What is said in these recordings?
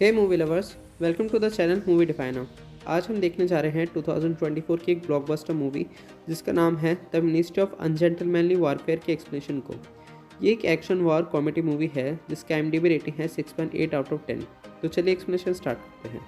Hey movie lovers, welcome to the channel movie definer. आज हम देखने जा रहे हैं 2024 की एक ब्लॉकबस्टर मूवी जिसका नाम है द मिनिस्ट्री ऑफ अनजेंटलमैनली वॉरफेयर के एक्सप्लेनेशन को। ये एक एक्शन वॉर कॉमेडी मूवी है जिसका IMDb रेटिंग है 6.8 आउट ऑफ 10। तो चलिए एक्सप्लेनेशन स्टार्ट करते हैं।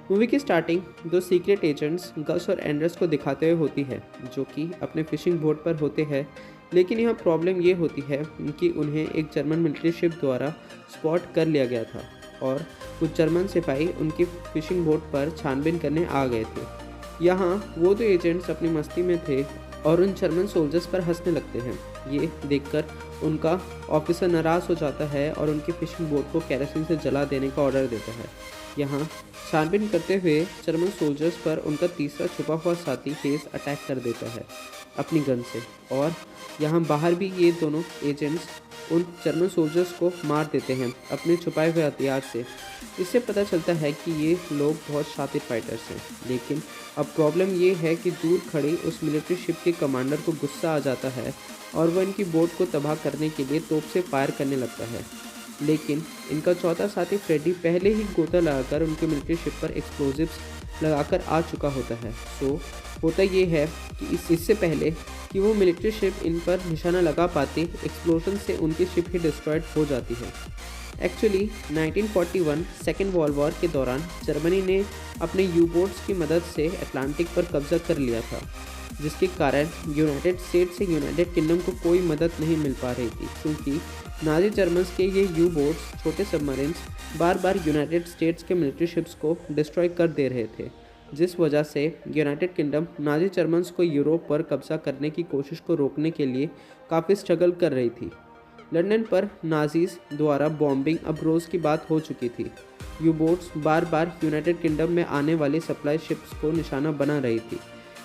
मूवी की स्टार्टिंग दो सीक्रेट एजेंट्स गस और एंडर्स को दिखाते हुए होती है जो कि अपने फिशिंग बोट पर होते हैं, लेकिन यहाँ प्रॉब्लम ये होती है कि उन्हें एक जर्मन मिलिट्री शिप द्वारा स्पॉट कर लिया गया था और कुछ जर्मन सिपाही उनकी फिशिंग बोट पर छानबीन करने आ गए थे। यहाँ वो दो एजेंट्स अपनी मस्ती में थे और उन जर्मन सोल्जर्स पर हंसने लगते हैं। ये देखकर उनका ऑफिसर नाराज़ हो जाता है और उनकी फिशिंग बोट को केरोसिन से जला देने का ऑर्डर देता है। यहाँ छानबीन करते हुए जर्मन सोल्जर्स पर उनका तीसरा छुपा हुआ साथी हेस अटैक कर देता है अपनी गन से, और यहाँ बाहर भी ये दोनों एजेंट्स उन जर्मन सोल्जर्स को मार देते हैं अपने छुपाए हुए हथियार से। इससे पता चलता है कि ये लोग बहुत शातिर फाइटर्स हैं, लेकिन अब प्रॉब्लम ये है कि दूर खड़ी उस मिलिट्री शिप के कमांडर को गुस्सा आ जाता है और वह इनकी बोट को तबाह करने के लिए तोप से फायर करने लगता है। लेकिन इनका चौथा साथी फ्रेडी पहले ही गोता लगाकर उनके मिलिट्री शिप पर एक्सप्लोजिव्स लगाकर आ चुका होता है। सो होता ये है कि इससे पहले कि वो मिलिट्री शिप इन पर निशाना लगा पाती, एक्सप्लोजन से उनकी शिप ही डिस्ट्रॉयड हो जाती है। एक्चुअली 1941 सेकेंड वर्ल्ड वॉर के दौरान जर्मनी ने अपने यू बोट्स की मदद से अटलांटिक पर कब्जा कर लिया था, जिसके कारण यूनाइटेड स्टेट्स से यूनाइटेड किंगडम को कोई मदद नहीं मिल पा रही थी, क्योंकि नाजी जर्मन्स के ये यू बोट्स छोटे सबमरीन्स बार बार यूनाइटेड स्टेट्स के मिलिट्री शिप्स को डिस्ट्रॉय कर दे रहे थे, जिस वजह से यूनाइटेड किंगडम नाजी जर्मन्स को यूरोप पर कब्जा करने की कोशिश को रोकने के लिए काफ़ी स्ट्रगल कर रही थी। लंदन पर नाजीज द्वारा बॉम्बिंग अब रोज़ की बात हो चुकी थी। You boats bar bar United kingdom में आने वाली सप्लाई शिप्स को निशाना बना रही थी।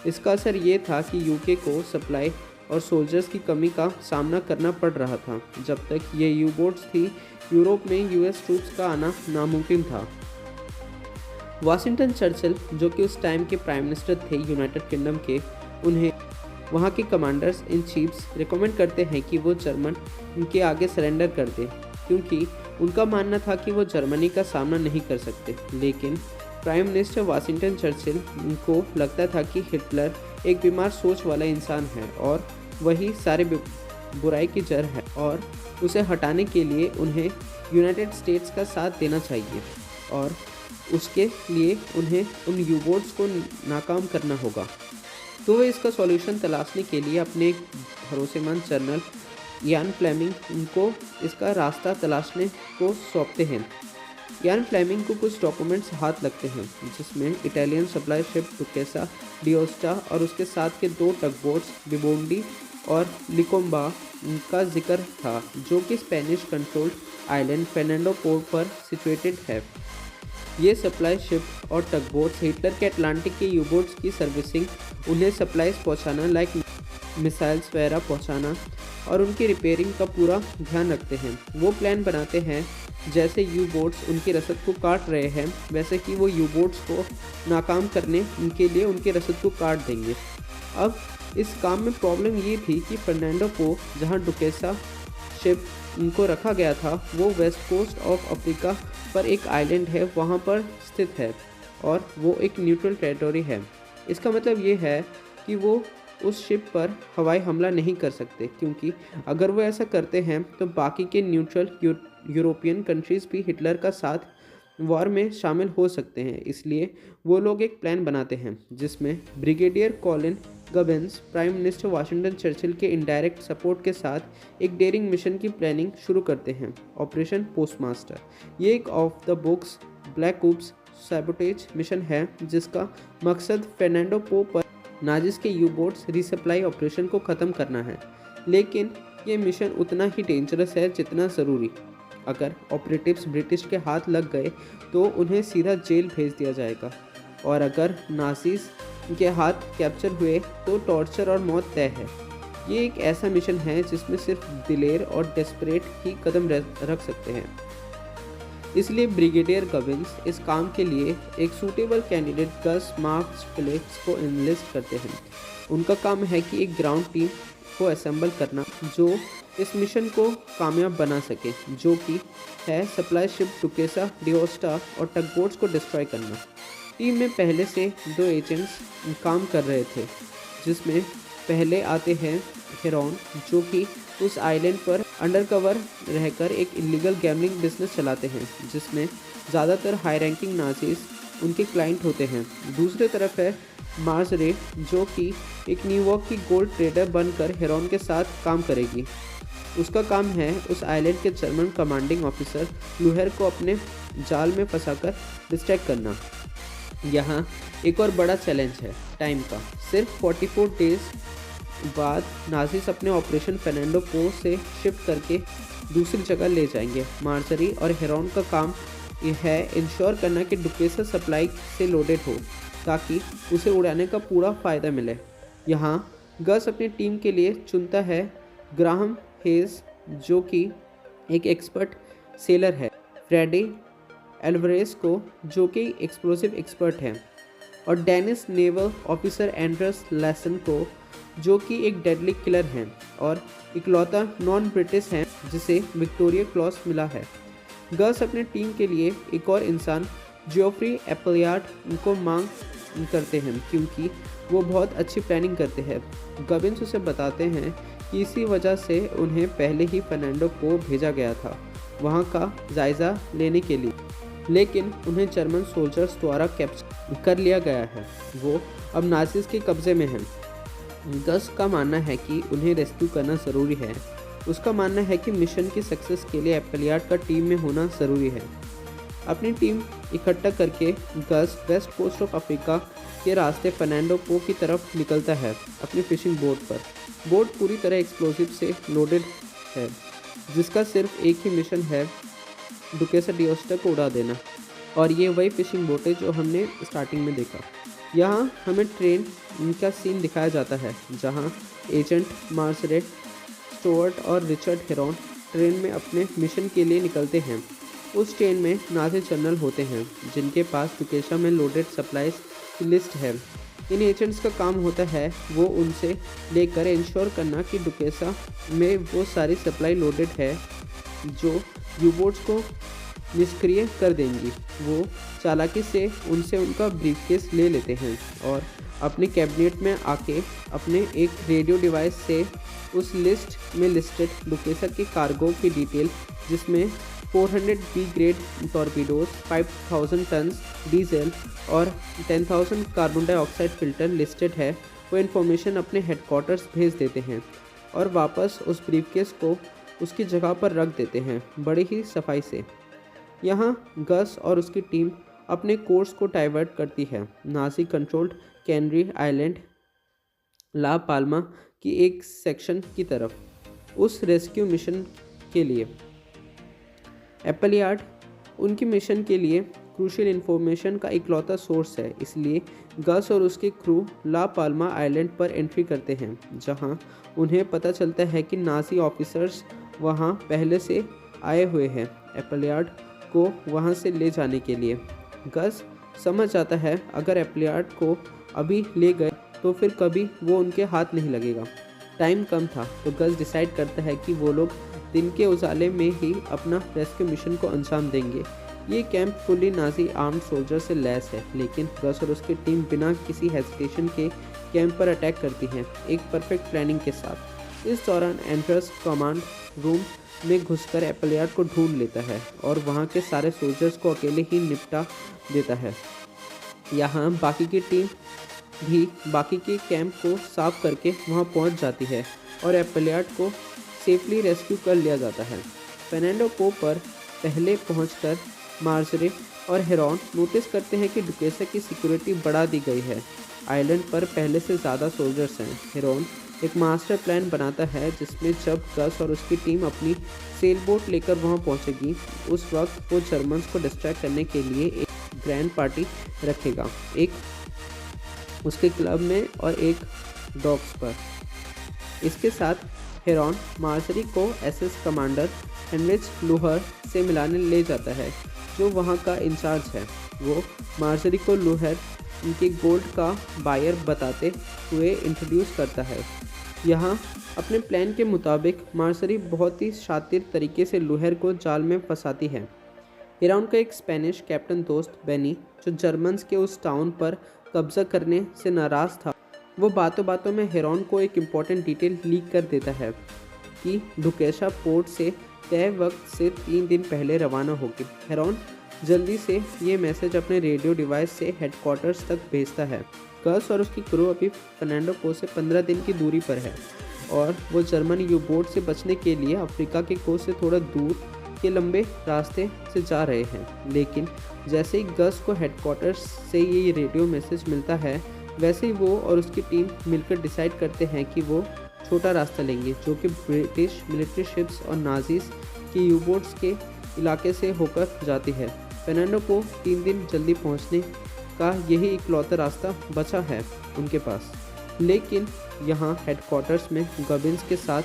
इसका असर ये था कि यूके को सप्लाई और सोल्जर्स की कमी का सामना करना पड़ रहा था। जब तक ये यू बोट्स थी, यूरोप में US ट्रूप्स का आना नामुमकिन था। वाशिंगटन चर्चिल, जो कि उस टाइम के प्राइम मिनिस्टर थे यूनाइटेड किंगडम के, उन्हें वहाँ के कमांडर्स इन चीफ्स रिकमेंड करते हैं कि वो जर्मन उनके आगे सरेंडर कर दें, क्योंकि उनका मानना था कि वो जर्मनी का सामना नहीं कर सकते। लेकिन प्राइम मिनिस्टर वाशिंगटन चर्चिल को लगता था कि हिटलर एक बीमार सोच वाला इंसान है और वही सारे बुराई की जड़ है, और उसे हटाने के लिए उन्हें यूनाइटेड स्टेट्स का साथ देना चाहिए और उसके लिए उन्हें उन यू बोट्स को नाकाम करना होगा। तो वे इसका सॉल्यूशन तलाशने के लिए अपने भरोसेमंद जनरल यान फ्लेमिंग को इसका रास्ता तलाशने को सौंपते हैं। यान फ्लेमिंग को कुछ डॉक्यूमेंट्स हाथ लगते हैं, जिसमें इटालियन सप्लाई शिप डुकेसा डिओस्टा और उसके साथ के दो टग बोट्स बिबोंडी और लिकोम्बा का जिक्र था, जो कि Spanish controlled island Fernando port पर सिचुएटेड है। ये सप्लाई शिप और टग बोट्स हिटलर के अटलांटिक के यू बोट्स की सर्विसिंग, उन्हें सप्लाईज पहुंचाना लाइक मिसाइल्स वगैरह पहुंचाना और उनकी रिपेयरिंग का पूरा ध्यान रखते हैं। वो प्लान बनाते हैं जैसे यू बोट्स उनकी रसद को काट रहे हैं, वैसे कि वो यू बोट्स को नाकाम करने के लिए उनकी रसद को काट देंगे। अब इस काम में प्रॉब्लम ये थी कि फर्नांडो को, जहाँ डुकेसा शिप उनको रखा गया था, वो वेस्ट कोस्ट ऑफ अफ्रीका पर एक आइलैंड है, वहाँ पर स्थित है और वो एक न्यूट्रल टेरिटरी है। इसका मतलब ये है कि वो उस शिप पर हवाई हमला नहीं कर सकते, क्योंकि अगर वो ऐसा करते हैं तो बाकी के न्यूट्रल यूरोपियन कंट्रीज़ भी हिटलर का साथ वॉर में शामिल हो सकते हैं। इसलिए वो लोग एक प्लान बनाते हैं जिसमें brigadier Colin Gubbins prime minister Washington Churchill के इनडायरेक्ट सपोर्ट के साथ एक डेयरिंग मिशन की प्लानिंग शुरू करते हैं, ऑपरेशन पोस्टमास्टर। ये एक of the books black ops sabotage mission है, जिसका मकसद फेर्नांडो पो पर नाजिस के यू बोट्स रीसप्लाई ऑपरेशन को ख़त्म करना है। लेकिन ये मिशन उतना ही डेंजरस है जितना ज़रूरी। अगर ऑपरेटिव्स ब्रिटिश के हाथ लग गए तो उन्हें सीधा जेल भेज दिया जाएगा, और अगर नाजीज के हाथ कैप्चर हुए तो टॉर्चर और मौत तय है। ये एक ऐसा मिशन है जिसमें सिर्फ दिलेर और डेस्परेट ही कदम रख सकते हैं। इसलिए ब्रिगेडियर गबिन्स इस काम के लिए एक सूटेबल कैंडिडेट गस मार्क्स फिलिप्स को एनलिस्ट करते हैं। उनका काम है कि एक ग्राउंड टीम को असेंबल करना जो इस मिशन को कामयाब बना सके, जो कि है सप्लाई शिप डुकेसा डिओस्टा और टगबोट्स को डिस्ट्रॉय करना। टीम में पहले से 2 एजेंट्स काम कर रहे थे, जिसमें पहले आते हैं हेरॉन, जो कि उस आइलैंड पर अंडरकवर रहकर एक इलीगल गैम्बलिंग बिजनेस चलाते हैं, जिसमें ज़्यादातर हाई रैंकिंग नाजीज उनके क्लाइंट होते हैं। दूसरी तरफ है मार्जरे, जो कि एक न्यूयॉर्क की गोल्ड ट्रेडर बनकर हेरॉन के साथ काम करेगी। उसका काम है उस आइलैंड के जर्मन कमांडिंग ऑफिसर लुहेर को अपने जाल में फंसाकर डिस्ट्रैक्ट करना। यहाँ एक और बड़ा चैलेंज है टाइम का। सिर्फ 44 डेज बाद नाजीज अपने ऑपरेशन फेर्नांडो पो से शिफ्ट करके दूसरी जगह ले जाएंगे। मार्जरी और हेरॉन का काम यह है इंश्योर करना कि डुकेसा सप्लाई से लोडेड हो, ताकि उसे उड़ाने का पूरा फ़ायदा मिले। यहाँ गस अपनी टीम के लिए चुनता है ग्राहम हेज, जो कि एक एक्सपर्ट सेलर है, फ्रेडी एल्वरेज को, जो कि एक्सप्लोसिव एक्सपर्ट है, और डेनिस नेवल ऑफिसर एंड्रस लेसन को, जो कि एक डेडली किलर हैं और इकलौता नॉन ब्रिटिश हैं जिसे विक्टोरिया क्रॉस मिला है। गस अपने टीम के लिए एक और इंसान जियोफ्री एप्पलियार्ड को मांग करते हैं, क्योंकि वो बहुत अच्छी प्लानिंग करते हैं। गबिन्स उसे बताते हैं कि इसी वजह से उन्हें पहले ही फर्नांडो को भेजा गया था वहाँ का जायज़ा लेने के लिए, लेकिन उन्हें जर्मन सोल्जर्स द्वारा कैप्चर कर लिया गया है। वो अब नाजीज के कब्ज़े में हैं। गस का मानना है कि उन्हें रेस्क्यू करना ज़रूरी है। उसका मानना है कि मिशन की सक्सेस के लिए एप्पलियार्ड का टीम में होना ज़रूरी है। अपनी टीम इकट्ठा करके गस वेस्ट कोस्ट ऑफ अफ्रीका के रास्ते फर्नांडो पो की तरफ निकलता है अपनी फिशिंग बोट पर। बोट पूरी तरह एक्सप्लोसिव से लोडेड है, जिसका सिर्फ एक ही मिशन है, डुकेसा डिओस्टा को उड़ा देना। और ये वही फिशिंग बोट है जो हमने स्टार्टिंग में देखा। यहाँ हमें ट्रेन का सीन दिखाया जाता है, जहाँ एजेंट मार्सरे, स्टुअर्ट और रिचर्ड हेरॉन ट्रेन में अपने मिशन के लिए निकलते हैं। उस ट्रेन में नाजी जनरल होते हैं, जिनके पास डुकेसा में लोडेड सप्लाईज की लिस्ट है। इन एजेंट्स का काम होता है वो उनसे लेकर इंश्योर करना कि डुकेसा में वो सारी सप्लाई लोडेड है जो यू-बोट्स को निष्क्रिय कर देंगी। वो चालाकी से उनसे उनका ब्रीफकेस ले लेते हैं और अपने कैबिनेट में आके अपने एक रेडियो डिवाइस से उस लिस्ट में लिस्टेड डुकेसा के कार्गो की डिटेल, जिसमें 400 B grade torpedoes, 5000 tons diesel और 10,000 कार्बन डाइऑक्साइड फिल्टर लिस्टेड है, वो इन्फॉर्मेशन अपने हेडक्वार्टर्स भेज देते हैं और वापस उस ब्रीफकेस को उसकी जगह पर रख देते हैं बड़ी ही सफाई से। यहाँ गस और उसकी टीम अपने कोर्स को डाइवर्ट करती है नाजी कंट्रोल्ड कैनरी आइलैंड ला पाल्मा की एक सेक्शन की तरफ, उस रेस्क्यू मिशन के लिए। एप्पलियार्ड उनकी मिशन के लिए क्रूशियल इन्फॉर्मेशन का इकलौता सोर्स है, इसलिए गस और उसके क्रू ला पाल्मा आइलैंड पर एंट्री करते हैं, जहां उन्हें पता चलता है कि नाजी ऑफिसर्स वहां पहले से आए हुए हैं एप्पलियार्ड को वहां से ले जाने के लिए। गस समझ आता है अगर एप्पलियार्ड को अभी ले गए तो फिर कभी वो उनके हाथ नहीं लगेगा। टाइम कम था तो गस डिसाइड करता है कि वो लोग दिन के उजाले में ही अपना रेस्क्यू मिशन को अंजाम देंगे। ये camp fully Nazi armed soldier से लैस है, लेकिन गस और उसकी टीम बिना किसी हेजिटेशन के कैंप पर अटैक करती है, एक परफेक्ट प्लानिंग के साथ। इस दौरान एंड्रस कमांड रूम में घुसकर एप्पलियार्ड को ढूंढ लेता है और वहाँ के सारे सोल्जर्स को अकेले ही निपटा देता है। यहाँ बाकी की टीम भी बाकी के कैंप को साफ करके वहाँ पहुँच जाती है और एप्पलियार्ड को सेफली रेस्क्यू कर लिया जाता है। फर्नांडो पो पर पहले पहुंचकर मार्जरे और हेरॉन नोटिस करते हैं कि डुकेसा की सिक्योरिटी बढ़ा दी गई है। आइलैंड पर पहले से ज़्यादा सोल्जर्स हैं। हेरॉन एक मास्टर प्लान बनाता है जिसमें जब गस और उसकी टीम अपनी सेल बोट लेकर वहां पहुंचेगी, उस वक्त वो जर्मन्स को डिस्ट्रैक्ट करने के लिए एक ग्रैंड पार्टी रखेगा, एक उसके क्लब में और एक डॉक्स पर। इसके साथ हेरॉन मार्जरी को एसएस कमांडर हेनरिच लुहर से मिलाने ले जाता है, जो वहां का इंचार्ज है। वो मार्जरी को लुहर उनके गोल्ड का बायर बताते हुए इंट्रोड्यूस करता है। यहाँ अपने प्लान के मुताबिक मार्सरी बहुत ही शातिर तरीके से लुहेर को जाल में फंसाती है। हेरॉन का एक स्पेनिश कैप्टन दोस्त बेनी, जो जर्मन्स के उस टाउन पर कब्जा करने से नाराज़ था, वो बातों बातों में हेरॉन को एक इम्पॉर्टेंट डिटेल लीक कर देता है कि डुकेशा पोर्ट से तय वक्त से 3 दिन पहले रवाना होगी। हेरॉन जल्दी से ये मैसेज अपने रेडियो डिवाइस से हेडक्वार्टर्स तक भेजता है। गस और उसकी क्रू अभी फर्नांडो पो से 15 दिन की दूरी पर है और वो जर्मन यू बोट से बचने के लिए अफ्रीका के कोस्ट से थोड़ा दूर के लंबे रास्ते से जा रहे हैं। लेकिन जैसे ही गस को हेडक्वार्टर्स से ये रेडियो मैसेज मिलता है, वैसे ही वो और उसकी टीम मिलकर डिसाइड करते हैं कि वो छोटा रास्ता लेंगे जो कि ब्रिटिश मिलिट्री शिप्स और नाजीज की यू बोट्स के इलाके से होकर जाती है। फर्नांडो को 3 दिन जल्दी पहुंचने का यही इकलौता रास्ता बचा है उनके पास। लेकिन यहाँ हेडक्वार्टर्स में गबिन्स के साथ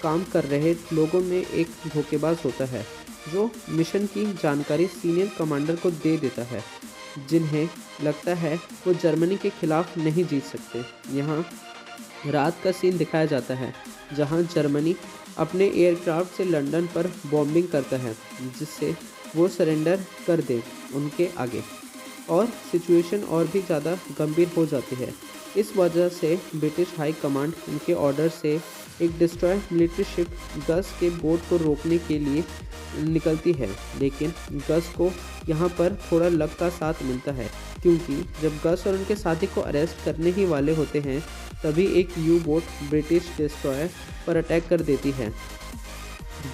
काम कर रहे लोगों में एक धोखेबाज होता है जो मिशन की जानकारी सीनियर कमांडर को दे देता है, जिन्हें लगता है वो जर्मनी के खिलाफ नहीं जीत सकते। यहाँ रात का सीन दिखाया जाता है जहाँ जर्मनी अपने एयरक्राफ्ट से लंदन पर बॉम्बिंग करता है जिससे वो सरेंडर कर दे उनके आगे, और सिचुएशन और भी ज़्यादा गंभीर हो जाती है। इस वजह से ब्रिटिश हाई कमांड उनके ऑर्डर से एक डिस्ट्रॉय मिलिट्री शिप गस के बोट को रोकने के लिए निकलती है। लेकिन गस को यहाँ पर थोड़ा लक का साथ मिलता है, क्योंकि जब गस और उनके साथी को अरेस्ट करने ही वाले होते हैं तभी एक यू बोट ब्रिटिश डिस्ट्रॉयर पर अटैक कर देती है,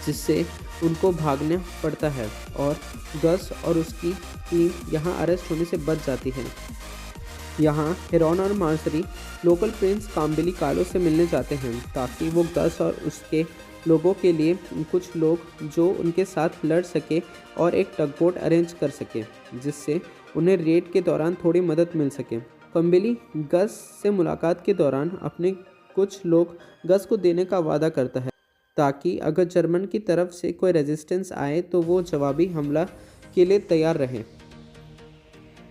जिससे उनको भागना पड़ता है और गस और उसकी टीम यहाँ अरेस्ट होने से बच जाती है। यहाँ हेरॉन और मार्सरी लोकल प्रिंस काम्बिली कालो से मिलने जाते हैं ताकि वो गस और उसके लोगों के लिए कुछ लोग जो उनके साथ लड़ सके और एक टगबोट अरेंज कर सके, जिससे उन्हें रेड के दौरान थोड़ी मदद मिल सके। काम्बिली गस से मुलाकात के दौरान अपने कुछ लोग गस को देने का वादा करता है ताकि अगर जर्मन की तरफ से कोई रेजिस्टेंस आए तो वो जवाबी हमला के लिए तैयार रहें।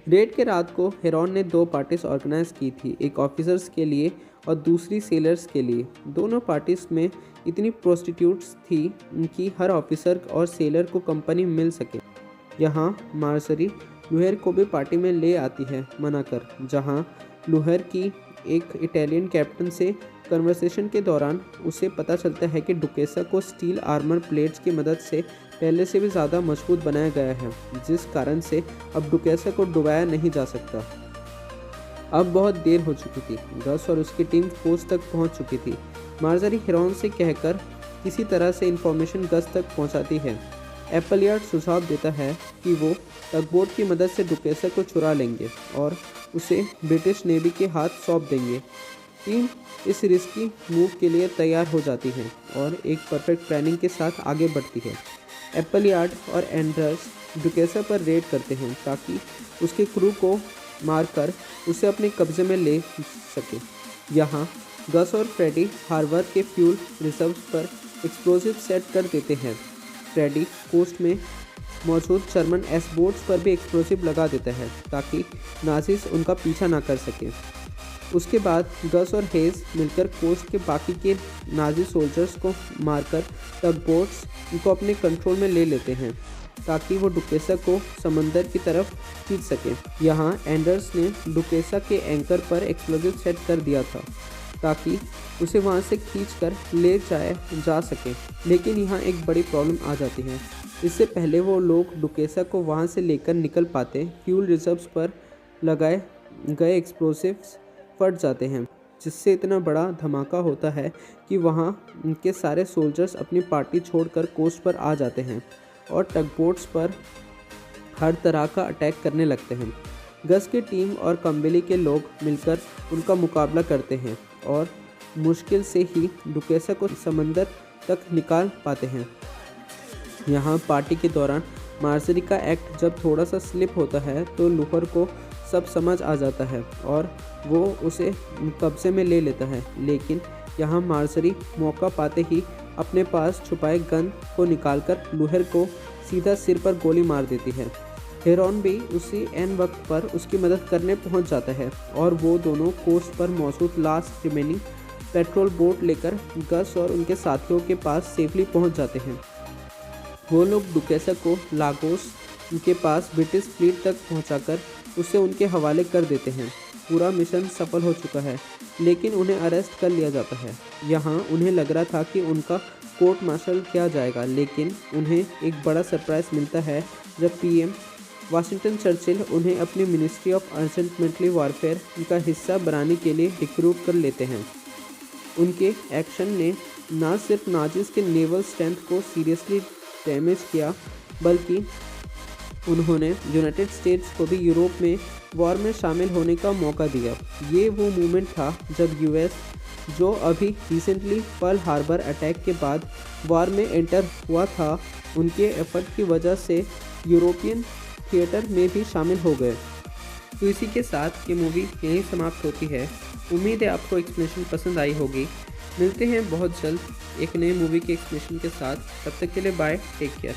रेड के रात को हेरॉन ने 2 पार्टीज ऑर्गेनाइज की थी, एक ऑफिसर्स के लिए और दूसरी सेलर्स के लिए। दोनों पार्टीज में इतनी प्रोस्टिट्यूट्स थी कि हर ऑफिसर और सेलर को कंपनी मिल सके। यहाँ मार्सरी लुहेर को भी पार्टी में ले आती है मनाकर, जहाँ लुहेर की एक इटालियन कैप्टन से कन्वर्सेशन के दौरान उसे पता चलता है कि डुकेसा को स्टील आर्मर प्लेट्स की मदद से पहले से भी ज़्यादा मजबूत बनाया गया है, जिस कारण से अब डुकेसा को डुबाया नहीं जा सकता। अब बहुत देर हो चुकी थी। गस और उसकी टीम कोस्ट तक पहुंच चुकी थी। मार्जरी हेरॉन से कहकर किसी तरह से इंफॉर्मेशन गस तक पहुंचाती है। एप्पलयार्ड सुझाव देता है कि वो टगबोट की मदद से डुकेसा को चुरा लेंगे और उसे ब्रिटिश नेवी के हाथ सौंप देंगे। टीम इस रिस्की मूव के लिए तैयार हो जाती है और एक परफेक्ट प्लानिंग के साथ आगे बढ़ती है। एप्पलयार्ड और एंडर्स डुकेसा पर रेड करते हैं ताकि उसके क्रू को मारकर उसे अपने कब्जे में ले सके। यहाँ गस और फ्रेडी हार्बर के फ्यूल रिजर्व्स पर एक्सप्लोजिव सेट कर देते हैं। फ्रेडी कोस्ट में मौजूद जर्मन एस बोट्स पर भी एक्सप्लोजिव लगा देता है ताकि नाजिस उनका पीछा ना कर सके। उसके बाद गस और हेज मिलकर कोस्ट के बाकी के नाजी सोल्जर्स को मारकर टग बोट्स उनको अपने कंट्रोल में ले लेते हैं ताकि वो डुकेसा को समंदर की तरफ खींच सके। यहाँ एंडर्स ने डुकेसा के एंकर पर एक्सप्लोजिव सेट कर दिया था ताकि उसे वहाँ से खींचकर ले जा सके, लेकिन यहाँ एक बड़ी प्रॉब्लम आ जाती है। इससे पहले वो लोग डुकेसा को वहाँ से लेकर निकल पाते, फ्यूल रिजर्व्स पर लगाए गए एक्सप्लोसिव्स फट जाते हैं, जिससे इतना बड़ा धमाका होता है कि वहाँ उनके सारे सोल्जर्स अपनी पार्टी छोड़कर कोस्ट पर आ जाते हैं और टगबोट्स पर हर तरह का अटैक करने लगते हैं। गस की टीम और कंबेली के लोग मिलकर उनका मुकाबला करते हैं और मुश्किल से ही डुकेसा को समंदर तक निकाल पाते हैं। यहाँ पार्टी के दौरान मार्सरी का एक्ट जब थोड़ा सा स्लिप होता है तो लुहर को सब समझ आ जाता है और वो उसे कब्जे में ले लेता है, लेकिन यहाँ मार्सरी मौका पाते ही अपने पास छुपाए गन को निकालकर लुहर को सीधा सिर पर गोली मार देती है। हेरॉन भी उसी एन वक्त पर उसकी मदद करने पहुंच जाता है और वो दोनों कोस्ट पर मौजूद लास्ट रिमेनिंग पेट्रोल बोट लेकर गस और उनके साथियों के पास सेफली पहुंच जाते हैं। वो लोग डुकेसा को लागोस के पास ब्रिटिश फ्लीट तक पहुंचाकर उसे उनके हवाले कर देते हैं। पूरा मिशन सफल हो चुका है, लेकिन उन्हें अरेस्ट कर लिया जाता है। यहाँ उन्हें लग रहा था कि उनका कोर्ट मार्शल किया जाएगा, लेकिन उन्हें एक बड़ा सरप्राइज मिलता है जब पीएम वाशिंगटन चर्चिल उन्हें अपनी ministry of urgent military warfare का हिस्सा बनाने के लिए रिक्रूट कर लेते हैं। उनके एक्शन ने न सिर्फ नाजिस के नेवल स्ट्रेंथ को सीरियसली डैमेज किया, बल्कि उन्होंने यूनाइटेड स्टेट्स को भी यूरोप में वॉर में शामिल होने का मौका दिया। ये वो मूवमेंट था जब यूएस, जो अभी रिसेंटली पर्ल हार्बर अटैक के बाद वॉर में एंटर हुआ था, उनके एफर्ट की वजह से यूरोपियन थिएटर में भी शामिल हो गए। तो इसी के साथ ये मूवी यहीं समाप्त होती है। उम्मीद है आपको एक्सप्लेनेशन पसंद आई होगी। मिलते हैं बहुत जल्द एक नई मूवी के एक्सप्लेनेशन के साथ। तब तक के लिए बाय, टेक केयर।